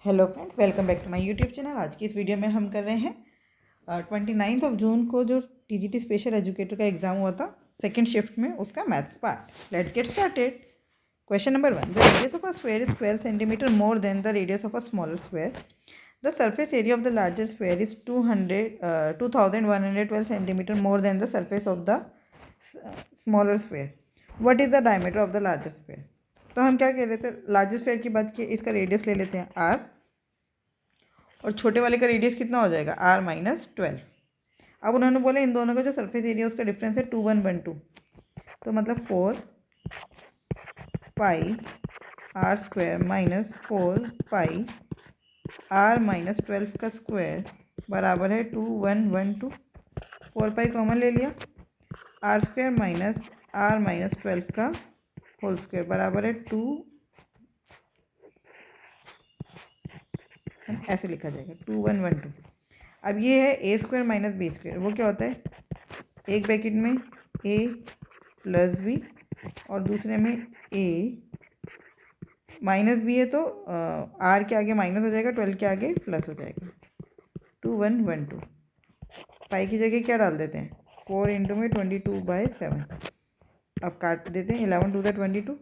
Hello friends, welcome back to my YouTube channel. आज की इस वीडियो में हम कर रहे हैं 29 जून को जो टीजीटी स्पेशल एजुकेटर का एग्जाम हुआ था सेकंड शिफ्ट में, उसका maths part. Let's get started. Question number 1, the radius of a square is 12 centimetre more than the radius of a smaller square. The surface area of the larger square is 2112 centimetre more than the surface of the smaller square. What is the diameter of the larger square. तो हम क्या कह रहे थे, larger square की बात की, इसका रेडियस ले लेते हैं आर, और छोटे वाले का रेडियस कितना हो जाएगा r-12। अब उन्होंने बोले इन दोनों का जो सरफेस एरिया उसका डिफरेंस है 2112, तो मतलब 4 पाई r स्क्वायर माइनस 4 पाई r-12 का स्क्वायर बराबर है 2112। 4 पाई कॉमन ले लिया, r स्क्वायर माइनस r-12 का होल स्क्वायर बराबर है 2, ऐसे लिखा जाएगा 2112। अब ये है ए स्क्वायर माइनस बी स्क्वायर, वो क्या होता है, एक ब्रैकेट में ए प्लस बी और दूसरे में ए माइनस बी है, तो आर के आगे माइनस हो जाएगा, 12 के आगे प्लस हो जाएगा 2112। पाई की जगह क्या डाल देते हैं, 4 इंटू में 22/7। अब काट देते हैं, 11 टू ज़ा 22,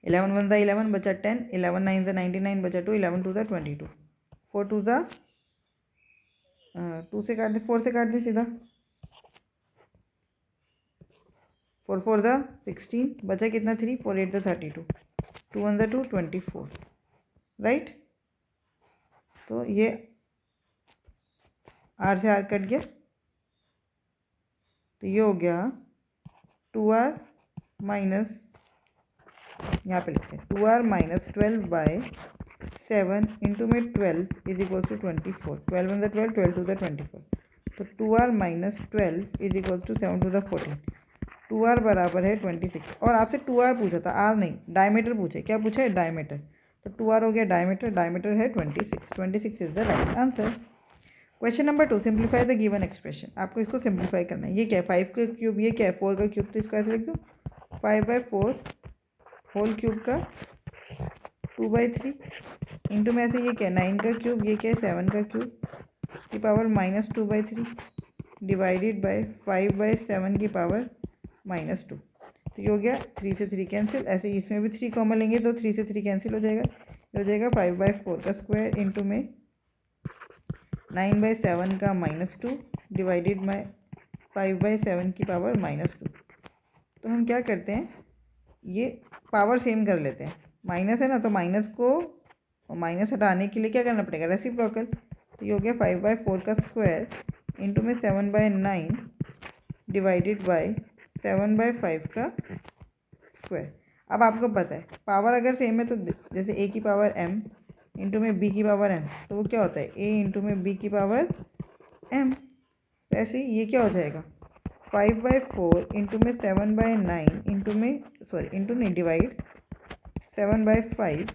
11 वन ज़ा 11 बचा 10, 11 नाइन ज़ा 99 बचा 2, 11 टू ज़ा 22, 4 टू ज़ा 2 से काट दे, 4 से काट दे सीधा, 4 4 ज़ा 16 बचा कितना 3, 4 8 ज़ा 32, 2 1 ज़ा 2 24, राइट। तो ये आर से आर कट गया, तो ये हो गया 2r माइनस, यहाँ पे लिखते हैं 2r माइनस 12/7 इंटू में 12 इज इक्वल्स टू 24, 12 वन ज़ा 12, 12 टू ज़ा 24, तो 2r minus 12 is equals to 7 to ज़ा 14। 2r बराबर है 26, और आपसे 2r पूछा था, r नहीं, डायमीटर पूछे, क्या पूछा है, डायमीटर, तो 2r हो गया डायमीटर, डायमीटर है 26, 26 is the right answer. Question number 2, simplify the given expression. आपको इसको सिंप्लीफाई करना है। ये क्या है, 5 का क्यूब, ये क्या है 4 का क्यूब, तो इसको ऐसे लिख दो 5/4 होल क्यूब का 2/3 इंटू में ऐसे ये क्या है 9 का क्यूब, ये क्या है 7 का क्यूब की पावर -2/3 डिवाइडेड बाय 5/7 की पावर -2। तो ये हो गया 3 से 3 कैंसिल, ऐसे ही इसमें भी 3 कॉमन लेंगे तो 3 से 3 कैंसिल हो जाएगा, हो जाएगा 5/4 का स्क्वायर इंटू में 9/7 का -2 डिवाइडेड बाय 5/7 की पावर -2। तो हम क्या करते हैं, ये पावर सेम कर लेते हैं, माइनस है ना, तो माइनस को माइनस हटाने के लिए क्या करना पड़ेगा, रेसिप्रोकल। तो ये हो गया 5/4 का स्क्वायर इंटू में 7/9 डिवाइडेड बाय 7/5 का स्क्वायर। अब आपको पता है पावर अगर सेम है तो जैसे a की पावर m इंटू में b की पावर m, तो वो क्या होता है a इंटू में b की पावर m। तो ऐसे ही ये क्या हो जाएगा 5/4 इंटू में 7/9 इंटू में इंटू नहीं डिवाइड 7/5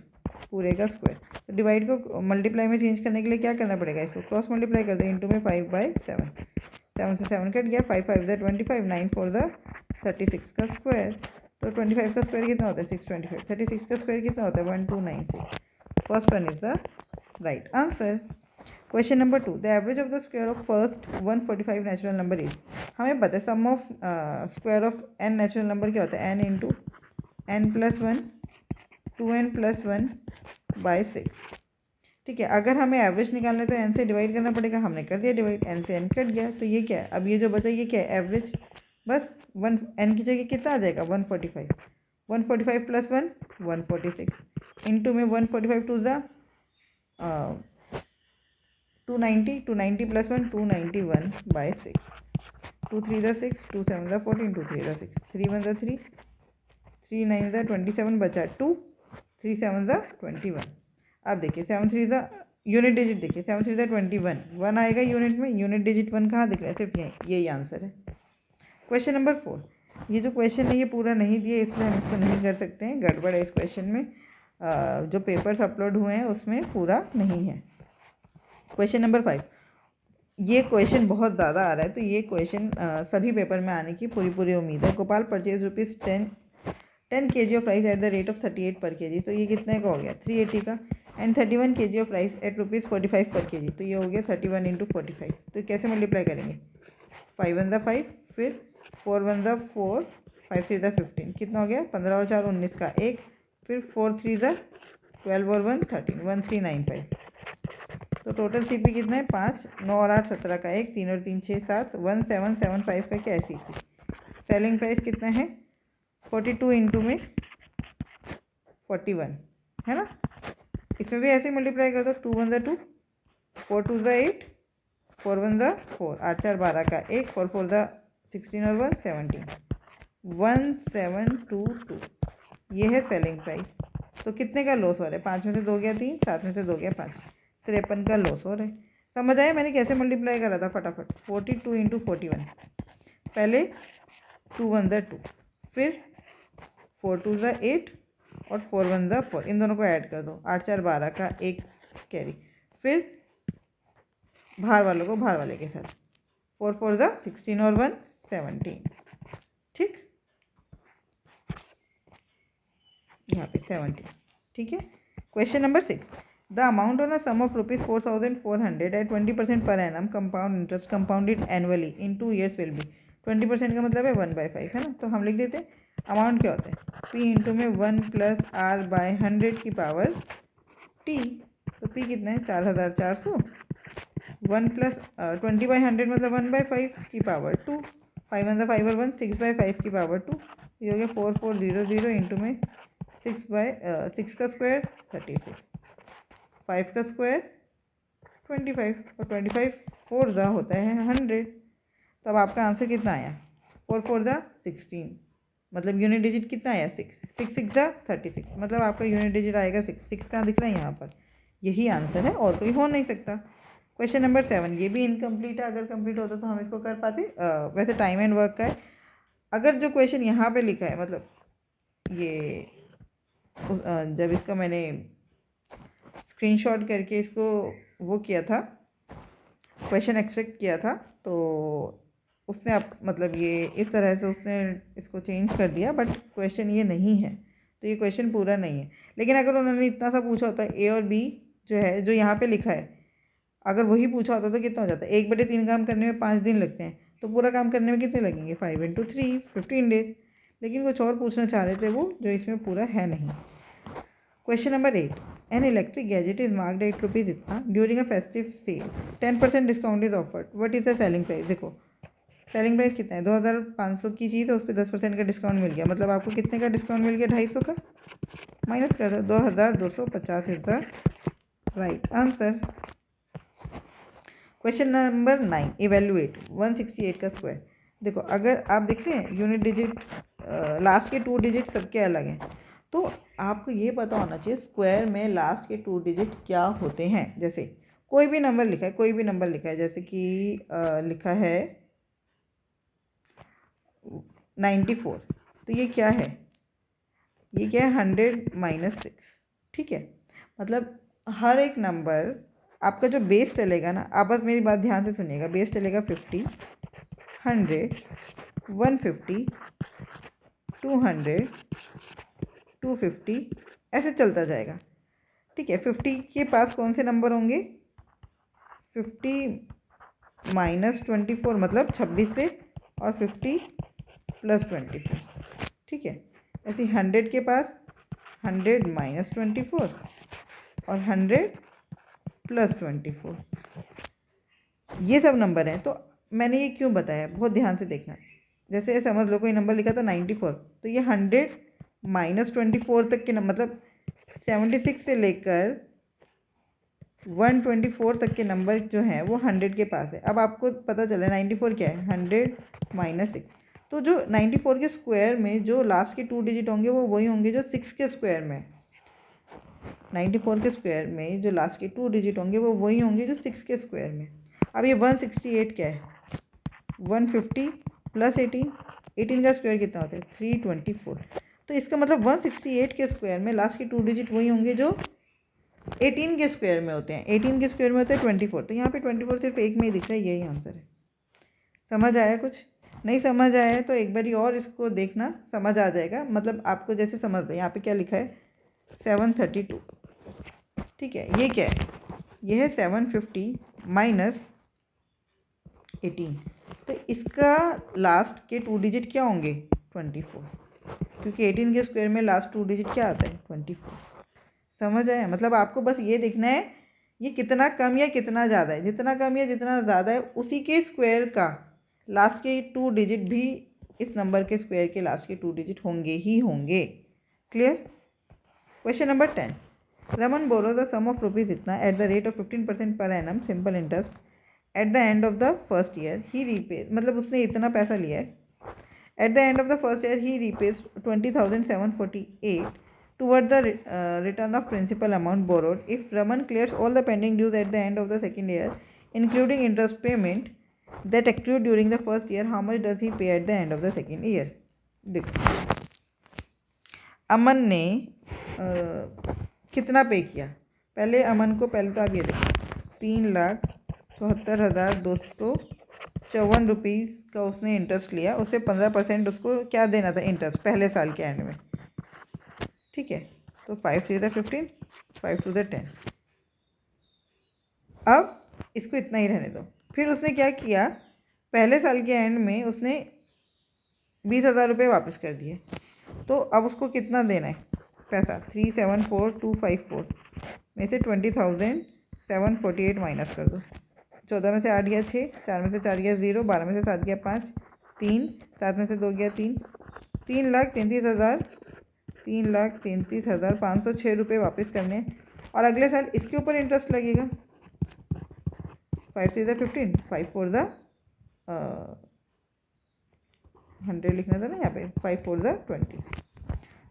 पूरे का स्क्वायर। तो डिवाइड को मल्टीप्लाई में चेंज करने के लिए क्या करना पड़ेगा, इसको क्रॉस मल्टीप्लाई कर दो इंटू में 5/7, 7 से 7 कट गया, 5 5 ज़ा 25, 9 4 ज़ा 36 का स्क्वायर। तो 25 का स्क्वायर कितना होता है 625, 36 का स्क्वायर कितना होता है 1296। First one is the right answer. Question number 2, the average of the square of first 145 natural number is. हमें पता है sum of square of n natural number क्या होता है, n इंटू n+1 2n+1/6। ठीक है, अगर हमें एवरेज निकालना है तो n से डिवाइड करना पड़ेगा, हमने कर दिया डिवाइड, n से n कट गया, तो ये क्या है, अब ये जो बचा ये क्या है एवरेज, बस n की जगह कितना आ जाएगा 145, 145 + 1 146 इंटू में 145 टू ज़ा 290, 290 + 1 291/6, 2 3 ज़ा 6, 2 7 ज़ा 14, 2 3 ज़ा 6, 3 1 ज़ा 3, 3 9 ज़ा 27 बचा 2, 3 7 ज़ा 21। अब देखिए 7 3 ज़ा यूनिट डिजिट, देखिए 7 3 ज़ा 21, 1 आएगा यूनिट में, यूनिट डिजिट 1 कहाँ दिख रहा है, सिर्फ यही आंसर है। क्वेश्चन नंबर 4, ये जो क्वेश्चन है ये पूरा नहीं दिया, इसलिए हम इसको नहीं कर सकते हैं, गड़बड़ है इस क्वेश्चन में, जो पेपर्स अपलोड हुए हैं उसमें पूरा नहीं है। क्वेश्चन नंबर 5, ये क्वेश्चन बहुत ज़्यादा आ रहा है, तो ये क्वेश्चन सभी पेपर में आने की पूरी उम्मीद है। Gopal purchase ₹10 kg of rice eight the rate of 38 पर kg, तो ये कितने का हो गया 380 का। And 31 kg of rice at ₹45 per kg। तो ये हो गया 31 × 45। तो कैसे मल्टीप्लाई करेंगे? 5 1 5, फिर 4 1 4, 5 3 15, कितना हो गया? 15 और 4 19 का 1, फिर 4 3 12 और 1 13, 1395। तो टोटल सीपी कितना है? 5, 9 और 8 17 का 1, 3 और 3 6 7, 1775 का क्या है सीपी। सेलिंग प्राइस कितना है? 42 इंटू में 41 है ना। इसमें भी ऐसे मल्टीप्लाई कर दो। 2 1 2, 4 2 8, 4 1 4, 8 4 12 का 1, 4 4 16 और 1 17, 1722 ये है सेलिंग प्राइस। तो कितने का लॉस हो रहा है? 5 में से 2 गया 3, 7 में से 2 गया 5, 53 का लॉस हो रहा है। समझ आया मैंने कैसे मल्टीप्लाई करा था? फटाफट 42 इंटू 41, पहले 2 1 2, फिर 4 2 8 और 4 1 4, इन दोनों को ऐड कर दो। 8 4 12 का 1 कैरी, फिर बाहर वालों को बाहर वाले के साथ, 4 4 16 और 1 17। ठीक, यहाँ पे 70। ठीक है। Question number 6, the amount on a sum of ₹4400 at 20% per annum compound interest compounded annually in 2 years will be. 20% का मतलब है 1/5 है ना। तो हम लिख देते हैं अमाउंट क्या होता है? P इंटू में 1 + R/100 की पावर T। तो P कितना है? 4400। 1 + 20/100 मतलब 1/5 की पावर 2, 5 1 5 और 1 6/5 की पावर 2। ये हो गया 4400 इंटू में 6 का स्क्वायर 36, 5 का स्क्वायर 25 और 25 4 होता है 100। तो अब आपका आंसर कितना आया? 4 4 16, मतलब यूनिट डिजिट कितना आया? 6, 6 6 36, मतलब आपका यूनिट डिजिट आएगा 6। 6 कहाँ दिख रहा है? यहाँ पर। यही आंसर है और कोई हो नहीं सकता। क्वेश्चन नंबर 7, ये भी इनकम्प्लीट है। अगर कंप्लीट होता तो हम इसको कर पाते। वैसे टाइम एंड वर्क का है। अगर जो क्वेश्चन यहाँ पे लिखा है, मतलब ये जब इसका मैंने स्क्रीनशॉट करके इसको वो किया था, क्वेश्चन एक्सेप्ट किया था, तो उसने मतलब ये इस तरह से उसने इसको चेंज कर दिया, बट क्वेश्चन ये नहीं है, तो ये क्वेश्चन पूरा नहीं है। लेकिन अगर उन्होंने इतना सा पूछा होता, ए और बी जो है, जो यहाँ पे लिखा है, अगर वही पूछा होता तो कितना हो जाता? 1/3 काम करने में 5 दिन लगते हैं, तो पूरा काम करने में कितने लगेंगे? 5 × 3 15 डेज। लेकिन कुछ और पूछना चाह रहे थे वो, जो इसमें पूरा है नहीं। Question number 8, an electric gadget is marked ₹8 इतना during a festive cell, 10% discount is offered, what is the selling price? देखो सेलिंग प्राइस कितना है? 2500 की चीज़ है, उस पर 10% का डिस्काउंट मिल गया, मतलब आपको कितने का डिस्काउंट मिल गया? 250 का। माइनस कर दो, 2250 is the right answer. Question number 9, evaluate 168 का स्क्वायर। देखो अगर आप देख रहे हैं यूनिट डिजिट लास्ट के 2 डिजिट सबके अलग हैं, तो आपको ये पता होना चाहिए स्क्वायर में लास्ट के 2 डिजिट क्या होते हैं। जैसे कोई भी नंबर लिखा है, कोई भी नंबर लिखा है, जैसे कि लिखा है 94, तो ये क्या है? ये क्या है? 100 - 6। ठीक है, मतलब हर एक नंबर आपका जो बेस चलेगा ना, आप बस मेरी बात ध्यान से सुनिएगा, बेस चलेगा 50, 100, 150, 200, 250, ऐसे चलता जाएगा। ठीक है, 50 के पास कौन से नंबर होंगे? 50 - 24 मतलब 26 से, और 50 + 24। ठीक है, ऐसे 100 के पास 100 - 24 और 100 + 24, ये सब नंबर हैं। तो मैंने ये क्यों बताया, बहुत ध्यान से देखना। जैसे समझ लो कोई नंबर लिखा था 94, तो ये 100 - 24 तक के मतलब 76 से लेकर 124 तक के नंबर जो हैं वो 100 के पास है। अब आपको पता चला 94 क्या है? 100 - 6। तो जो 94 के स्क्वायर में जो लास्ट के 2 डिजिट होंगे वो वही होंगे जो 6 के स्क्वायर में। 94 के स्क्वायर में जो लास्ट के 2 डिजिट होंगे वो वही होंगे जो 6 के स्क्वायर में। अब ये 168 क्या है? 150 + 18, 18 का स्क्वायर कितना होता है? 324। तो इसका मतलब 168 के स्क्वायर में लास्ट के 2 डिजिट वही होंगे जो 18 के स्क्वायर में होते हैं। 18 के स्क्वायर में होता है 24, तो यहाँ पे 24 सिर्फ एक में ही दिख रहा है, यही आंसर है। समझ आया? कुछ नहीं समझ आया है तो एक बारी और इसको देखना, समझ आ जाएगा। मतलब आपको जैसे समझ लो यहाँ पे क्या लिखा है 732, ठीक है, ये क्या है, ये है 750 माइनस 18। तो इसका लास्ट के 2 डिजिट क्या होंगे, 24, क्योंकि 18 के स्क्वायर में लास्ट 2 डिजिट क्या आता है, 24। समझ आया? मतलब आपको बस ये देखना है ये कितना कम या कितना ज़्यादा है, जितना कम या जितना ज़्यादा है उसी के स्क्वायर का लास्ट के 2 डिजिट भी इस नंबर के स्क्वायर के लास्ट के 2 डिजिट होंगे ही होंगे। Clear? Question number 10, Raman borrows the sum of rupees इतना एट द रेट ऑफ 15% पर annum simple interest at the end of the first year he repays, मतलब उसने इतना पैसा लिया है, at the end of the first year he repays 20,748 toward the return of principal amount borrowed. If Raman clears all the pending dues at the end of the second year, including interest payment that accrued during the first year, how much does he pay at the end of the second year? देखो अमन ने कितना पे किया, पहले अमन को, पहले तो आप ये देखो 3,74,254 रुपीज़ का उसने इंटरेस्ट लिया, उससे 15% उसको क्या देना था इंटरेस्ट पहले साल के एंड में। ठीक है, तो 5 3 ज़ा 15, 5 2 ज़ा 10। अब इसको इतना ही रहने दो। फिर उसने क्या किया, पहले साल के एंड में उसने 20,000 रुपये वापस कर दिए। तो अब उसको कितना देना है पैसा, 374,254 में से 20,748 माइनस कर दो। 14 में से 8 गया 6, 4 में से 4 गया 0, 12 में से 7 गया 5, 3, 7 में से 2 गया 3, 3,33,506 रुपये वापस करने, और अगले साल इसके ऊपर इंटरेस्ट लगेगा। 5 3 ज़ा 15, 5 4 ज़ा 100 लिखना था ना यहाँ पे, 5 4 ज़ा 20।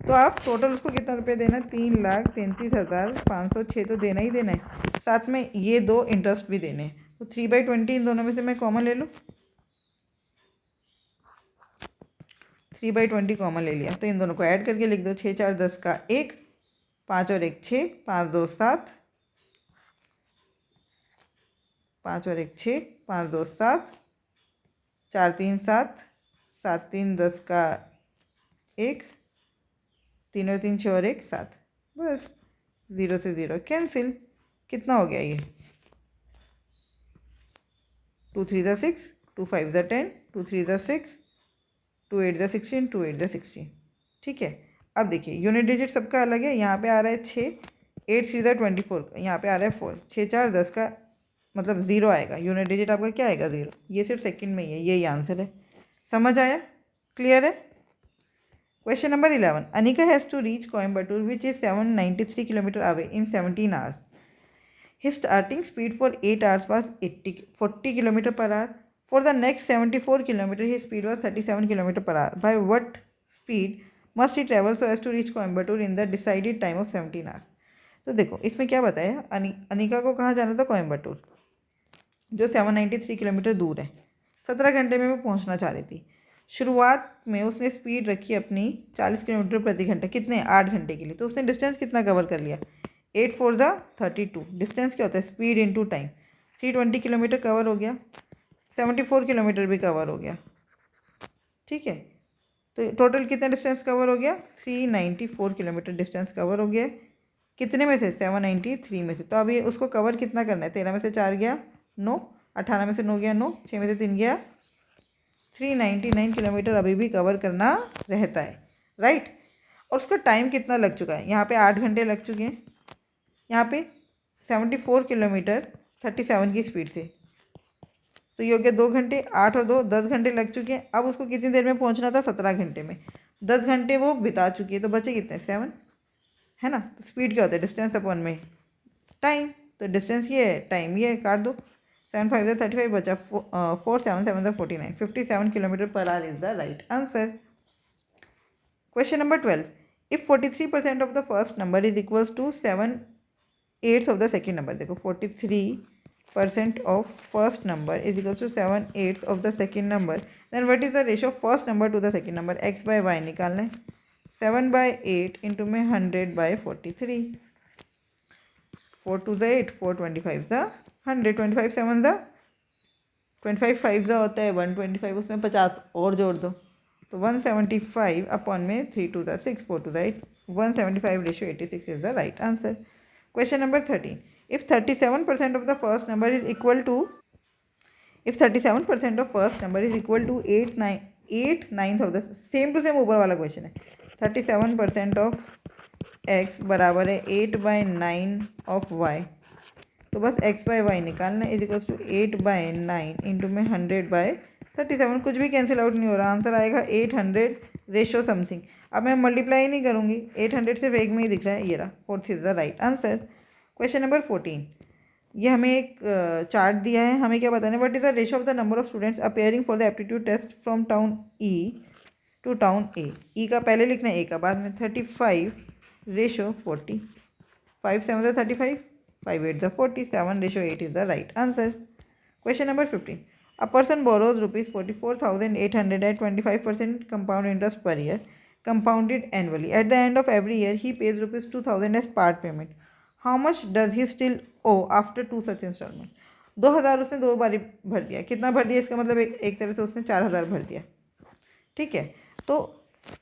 तो आप टोटल उसको कितना रुपये देना, 3,33,506 तो देना ही देना है, साथ में ये 2 इंटरेस्ट भी देने हैं। तो 3/20 इन दोनों में से मैं कॉमन ले लूँ, 3/20 कॉमन ले लिया, तो इन दोनों को ऐड करके लिख दो, 6 4 10 का 1, 5 और 1 6, 5 2 7, 5 और 1 6, 5 2 7, 4 3 7, 7 3 10 का 1, 3 और 3 6 और 1 7, बस 0 से 0 कैंसिल। कितना हो गया ये, 2 3 ज़ा 6, 2 5 ज़ा 10, 2 3 ज़ा 6, 2 8 ज़ा 16, 2 8 ज़ा 16। ठीक है, अब देखिए यूनिट डिजिट सबका अलग है, यहाँ पे आ रहा है 6, 8 3 ज़ा 24, यहाँ पे आ रहा है 4, 6 4 10 का मतलब 0 आएगा, यूनिट डिजिट आपका क्या आएगा 0, ये सिर्फ सेकंड में ही है, यही आंसर है। समझ आया? क्लियर है? Question number 11, Anika has to reach Coimbatore which is 793 kilometre away in 17 hours. His starting speed for 8 hours was 40 km per hour. For the next 74 km, his speed was 37 km per hour. By what speed must he travel so as to reach Coimbatore in the decided time of 17 hours? तो देखो इसमें क्या बताया, अनिका को कहाँ जाना था, कोयम्बटूर, जो 793 किलोमीटर दूर है, 17 घंटे में वो पहुँचना चाह रही थी। शुरुआत में उसने स्पीड रखी अपनी 40 किलोमीटर प्रति घंटा, कितने, 8 घंटे के लिए। तो उसने डिस्टेंस कितना कवर कर लिया, 8 4 ज़ा 32। डिस्टेंस क्या होता है, speed into time, 320 kilometre cover हो गया, 74 किलोमीटर भी कवर हो गया। ठीक है, तो टोटल कितना डिस्टेंस कवर हो गया, 394 किलोमीटर डिस्टेंस कवर हो गया। कितने में से, 793 में से। तो अभी उसको कवर कितना करना है, 13 में से 4 गया 9, 18 में से 9 गया 9, 6 में से 3 गया, 399 किलोमीटर अभी भी कवर करना रहता है, राइट। और उसका टाइम कितना लग चुका है, यहाँ पे 8 घंटे लग चुके हैं, यहाँ पे 74 किलोमीटर 37 की स्पीड से, तो ये हो गया 2 घंटे, 8 और 2 10 घंटे लग चुके हैं। अब उसको कितनी देर में पहुँचना था, 17 घंटे में, 10 घंटे वो बिता चुकी है, तो बचे कितने, 7, है ना। तो स्पीड क्या होता है, डिस्टेंस अपन में टाइम, तो डिस्टेंस ये है, टाइम ये है, काट दो, 7 5 ज़ा 35 बचा 4 7 7 ज़ा 49, 57 kilometre per hour is the right answer. Question number 12, if 43% of the first number is equals to 7/8 of the second number. देखो 43% of first number is equals to 7/8 of the second number, then what is the ratio of first number to the second number, x/y निकालना है। 7/8 into में 100/43, 4 2 ज़ा 8, 4 25 ज़ा 100, 25 7 ज़ा 25 5 ज़ा होता है 125, उसमें 50 और जोड़ दो, तो 175 अपॉन में 3 2 ज़ा 6, 4 2 ज़ा 8, 175 ratio 86 is the right answer. Question number 13. If 37% of the first number is equal to 37% of first number is equal to 8 ninth of the same to same ऊपर वाला क्वेश्चन है. 37% ऑफ x बराबर है 8/9 of y. तो बस x/y निकालना is equal to 8/9 into में 100/37. कुछ भी कैंसिल आउट नहीं हो रहा. आंसर आएगा 800 रेशो समथिंग. अब मैं मल्टीप्लाई नहीं करूँगी. 800 सिर्फ एक में ही दिख रहा है. ये रहा. 4th is the right answer. Question number 14. ये हमें एक चार्ट दिया है. हमें क्या बताना है. What is the ratio of the number of students appearing for the aptitude test from town E to town A. E का पहले लिखना है, ए का बाद में. 35 ratio 40. 5 7 35, 5 8 40, 7 ratio 8 is the right answer. Question number 15. A person borrows rupees 44,800 at 25% compound interest per year, compounded annually. At the end of every year, he pays rupees 2,000 as part payment. How much does he still owe after 2 such installments? 2,000 उसने 2 बारी भर दिया. कितना भर दिया इसका मतलब एक तरह से उसने 4,000 भर दिया. ठीक है. तो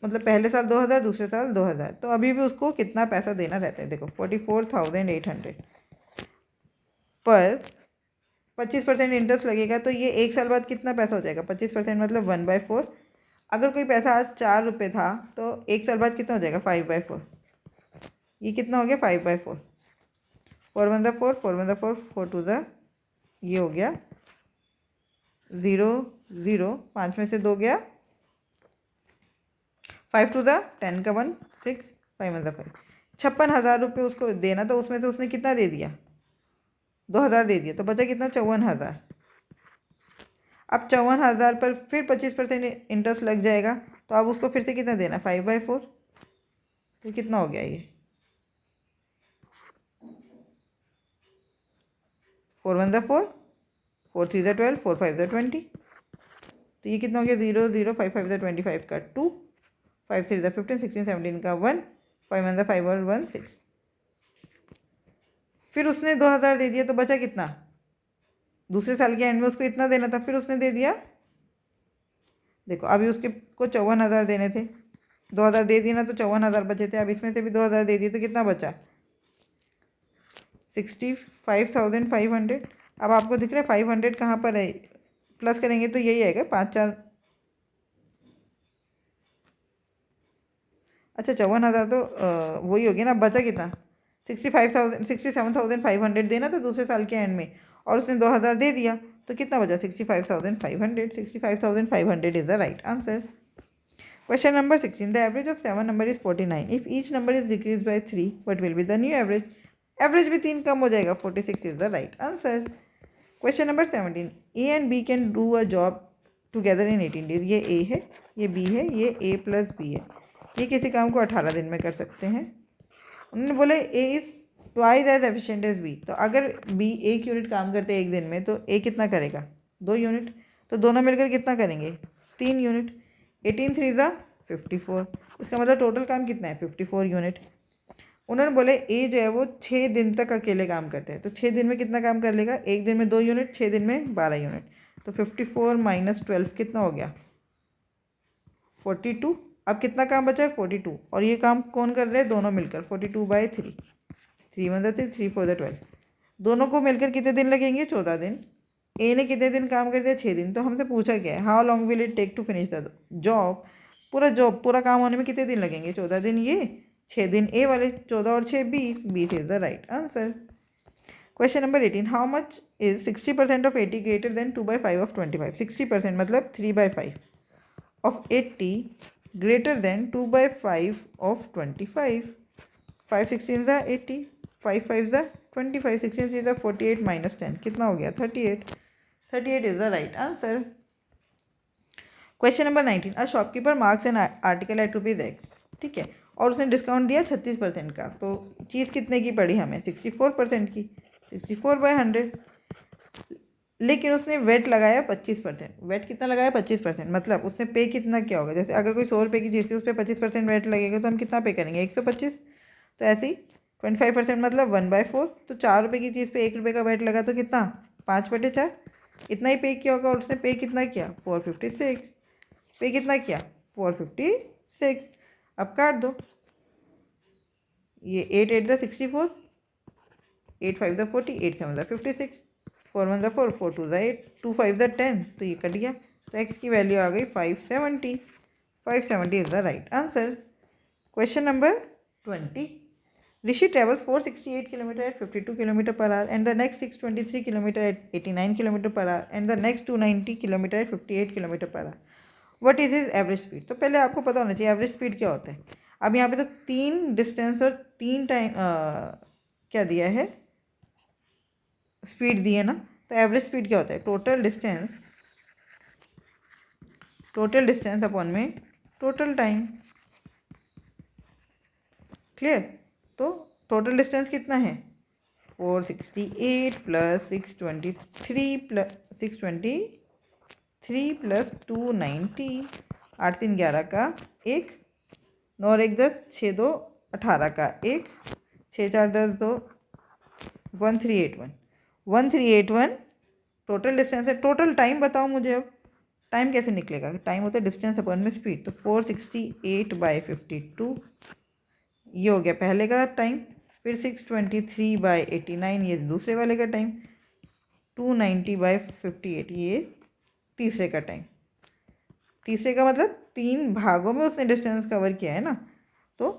मतलब पहले साल 2,000, दूसरे साल 2,000. तो अभी भी उसको कितना पैसा देना रहता है. देखो 44,800 पर 25% इंटरेस्ट लगेगा. तो ये एक साल बाद कितना पैसा हो जाएगा. 25% मतलब 1/4. अगर कोई पैसा आज 4 रुपये था तो एक साल बाद कितना हो जाएगा. 5/4. ये कितना हो गया. 5/4. 4 1 4, 4 1 4, 4 2 ये हो गया 0 0. 5 में से 2 गया. 5 2 10 का 1 6, 5 1 5. 56,000 रुपये उसको देना. तो उसमें से उसने कितना दे दिया. 2,000 दे दिया. तो बचा कितना. 54,000. अब 54,000 पर फिर 25% इंटरेस्ट लग जाएगा. तो अब उसको फिर से कितना देना. 5/4. तो कितना हो गया ये. 4 1 4, 4 3 12, 4 5 20. तो ये कितना हो गया. 0 0, 5 5 25 का 2, 5 3 15, 16 17 का 1, 5 1 5 और 1 6. फिर उसने 2,000 दे दिया. तो बचा कितना. दूसरे साल के एंड में उसको इतना देना था. फिर उसने दे दिया. देखो अभी उसके को 54,000 देने थे. 2,000 दे दिया ना तो 54,000 बचे थे. अब इसमें से भी 2,000 दे दिए तो कितना बचा. 65,500. अब आपको दिख रहा है 500 कहाँ पर है. प्लस करेंगे तो यही आएगा 5 4. अच्छा 54,000 तो वही हो गया ना. बचा कितना. 67,500 देना था दूसरे साल के एंड में. और उसने 2,000 दे दिया. तो कितना बचा. 65,500. 65,500 is the right answer. Question number 16. The average of 7 number is 49. If each number is decrease by 3, what will be the new average. Average भी 3 कम हो जाएगा. 46 is the right answer. Question number 17. A and B can do a job together in 18 days. ये A है, ये B है, ये ए plus B है. ये किसी काम को 18 दिन में कर सकते हैं. उन्होंने बोले A is twice as efficient as B. तो अगर बी 1 यूनिट काम करते हैं एक दिन में तो ए कितना करेगा. 2 यूनिट. तो दोनों मिलकर कितना करेंगे. 3 यूनिट. 18 3 54. इसका मतलब टोटल काम कितना है. 54 यूनिट. उन्होंने बोले ए जो है वो 6 दिन तक अकेले काम करते हैं. तो 6 दिन में कितना काम कर लेगा. एक दिन में 2 यूनिट, 6 दिन में 12 यूनिट. तो 54 - 12 कितना हो गया. 42. अब कितना काम बचा है. 42. और ये काम कौन कर रहे हैं. दोनों मिलकर. 42/3. 3 1 3, 3 4 12. दोनों को मिलकर कितने दिन लगेंगे. 14 दिन. ए ने कितने दिन काम कर दिया. 6 दिन. तो हमसे पूछा गया है how long will it take to finish the job. पूरा काम होने में कितने दिन लगेंगे. 14 दिन ये, 6 दिन ए वाले. 14 और 6 20. 20 is the right answer. Question number 18. How much is 60% of 80 greater than 2/5 of 25. 60% मतलब 3/5 ऑफ 80 ग्रेटर देन 2/5 ऑफ 25. 5 16 80, 5 5 25, 16 3 48 - 10 कितना हो गया. 38. 38 is the right answer. Question number 19. A shopkeeper marks an article at ₹X. ठीक है. और उसने डिस्काउंट दिया 36% का. तो चीज़ कितने की पड़ी हमें. 64% की. 64/100. लेकिन उसने वेट लगाया 25%. वेट कितना लगाया. 25%. मतलब उसने पे कितना किया होगा. जैसे अगर कोई 100 रुपये की चीज़ थी उस पर 25% वेट लगेगा तो हम कितना पे करेंगे. 125. तो ऐसे ही 25% मतलब 1/4. तो 4 रुपये की चीज़ पे 1 रुपये का वेट लगा तो कितना. 5/4. इतना ही पे किया होगा. और उसने पे कितना किया. 456. पे कितना किया. 456. अब काट दो. ये 8 8 64. 8 5 ज़ा 40, 8 7 ज़ा 56, 4 1 ज़ा 4, 4 2 ज़ा 8, 2 5 ज़ा 10, तो ये कट गया। तो x की वैल्यू आ गई 570। 570 is the right answer. Question number 20। Rishi travels 468 km at 52 km per hour and the next 623 km at 89 km per hour and the next 290 km at 58 km per hour. What is his average speed? तो पहले आपको पता होना चाहिए average speed क्या होता है। अब यहाँ पे तो 3 डिस्टेंस और 3 टाइम क्या दिया है, स्पीड दी है ना। तो एवरेज स्पीड क्या होता है, टोटल डिस्टेंस अपॉन में टोटल टाइम। क्लियर। तो टोटल डिस्टेंस कितना है, 468 प्लस 623 प्लस 290, 8 3 11 का 1, 9 और 1 10, 6 2 18 का 1, 6 4 10 2, 1381 टोटल डिस्टेंस है। टोटल टाइम बताओ मुझे। अब टाइम कैसे निकलेगा, टाइम होता है डिस्टेंस अपॉन में स्पीड। तो 468/52 ये हो गया पहले का टाइम, फिर 623/89 ये दूसरे वाले का टाइम, 290/58 ये तीसरे का टाइम। तीसरे का मतलब 3 भागों में उसने डिस्टेंस कवर किया है ना। तो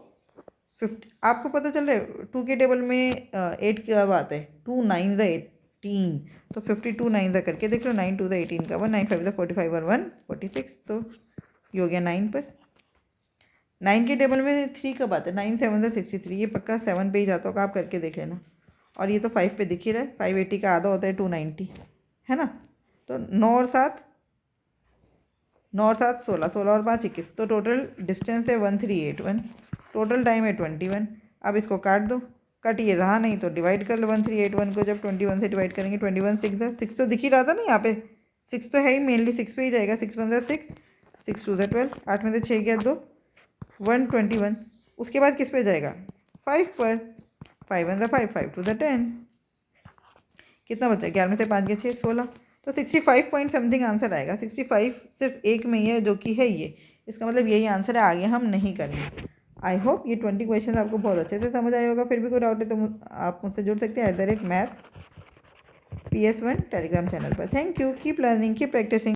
50 आपको पता चल रहा है 2 के टेबल में 8 क्या बात है, 2 9 ज़ा 18, तो 52 9 ज़ा करके देख लो, 9 2 ज़ा 18 का 1, 9 5 ज़ा 45 और 1 46, तो ये हो गया 9 पर। 9 के टेबल में 3 कब आता है, 9 7 ज़ा 63, ये पक्का 7 पे ही जाता होगा, आप करके देख लेना। और ये तो 5 पे दिख ही रहा है, 580 का आधा होता है 290, है ना। तो 9 और 7 16, 16 और 5 21, तो टोटल डिस्टेंस है 1381, टोटल टाइम है 21। अब इसको काट दो, कट ये रहा नहीं तो डिवाइड कर लो 1381 को, जब 21 से डिवाइड करेंगे 21 6 तो दिख ही रहा था ना यहाँ पे, 6 तो है ही, मेनली 6 पे ही जाएगा। 6 1 ज़ा 6, 6 2 ज़ा 12, 8 में से 6 गया 2, 121। उसके बाद किस पे जाएगा, 5 पर, 5 1 ज़ा 5, 5 2 ज़ा 10, कितना बचा, 11 में से 5 गया 6 16, तो 65 पॉइंट समथिंग आंसर आएगा। 65 सिर्फ एक में ही है जो कि है ये, इसका मतलब यही आंसर है, आगे हम नहीं करेंगे। आई होप ये 20 क्वेश्चन आपको बहुत अच्छे से समझ आए होगा। फिर भी कोई डाउट है तो आप मुझसे जुड़ सकते हैं @maths PS1 टेलीग्राम चैनल पर। Thank you, keep learning, keep practising.